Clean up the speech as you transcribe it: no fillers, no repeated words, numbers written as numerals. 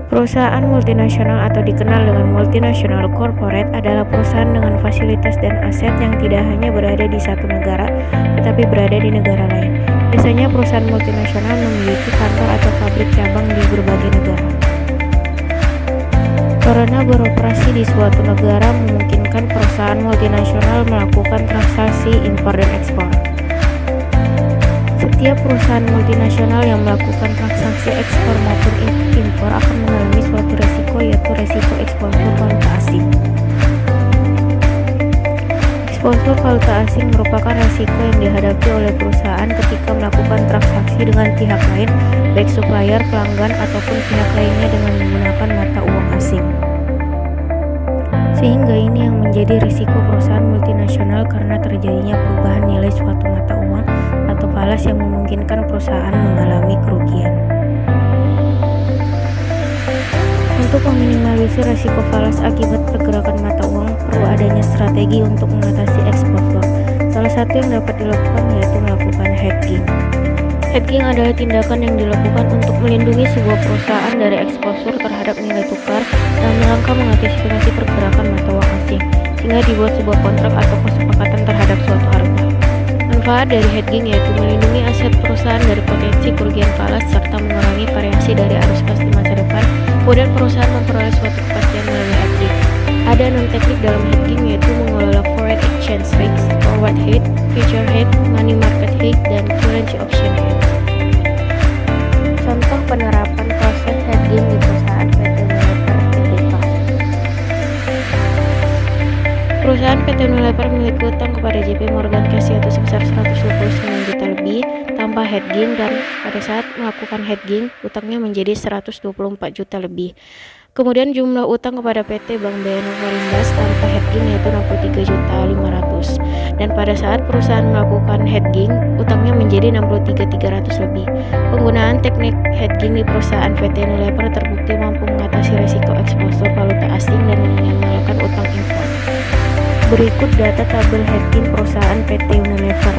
Perusahaan multinasional atau dikenal dengan multinational corporate adalah perusahaan dengan fasilitas dan aset yang tidak hanya berada di satu negara, tetapi berada di negara lain. Biasanya perusahaan multinasional memiliki kantor atau pabrik cabang di berbagai negara. Karena beroperasi di suatu negara memungkinkan perusahaan multinasional melakukan transaksi impor dan ekspor. Setiap perusahaan multinasional yang melakukan transaksi ekspor maupun impor akan mengalami suatu resiko, yaitu resiko eksposur valuta asing. Eksposur valuta asing merupakan resiko yang dihadapi oleh perusahaan ketika melakukan transaksi dengan pihak lain, baik supplier, pelanggan, ataupun pihak lainnya dengan menggunakan mata uang asing. Sehingga ini yang menjadi risiko perusahaan multinasional karena terjadinya perubahan nilai suatu mata uang atau falas yang memungkinkan perusahaan mengalami kerugian. Untuk meminimalisir risiko falas akibat pergerakan mata uang, perlu adanya strategi untuk mengatasi eksposur. Salah satu yang dapat dilakukan yaitu melakukan hedging. Hedging adalah tindakan yang dilakukan untuk melindungi sebuah perusahaan dari eksposur terhadap nilai tukar dan rangka mengantisipasi pergerakan mata uang asing, sehingga dibuat sebuah kontrak atau kesepakatan terhadap suatu harga. Manfaat dari hedging yaitu melindungi aset perusahaan dari potensi kerugian falas serta mengurangi variasi dari arus kas di masa depan. Kemudian perusahaan memperoleh suatu kepastian melalui hedging. Ada 6 teknik dalam hedging yaitu mengelola foreign exchange risks, forward hedge, future hedge, money market hedge, dan currency option hedge. Contoh penerapan proses hedging di perusahaan PT Unilever Tbk. Perusahaan PT Unilever memiliki utang kepada JP Morgan Chase yaitu sebesar 129 juta lebih tanpa hedging, dan pada saat melakukan hedging utangnya menjadi 124 juta lebih. Kemudian jumlah utang kepada PT Bank BNI Farindas tanpa hedging yaitu 63.500.000, dan pada saat perusahaan melakukan hedging utangnya menjadi 63.300 lebih. Penggunaan teknik hedging di perusahaan PT Unilever terbukti mampu mengatasi risiko eksposur valuta asing dan meminimalkan utang impor. Berikut data tabel hedging perusahaan PT Unilever.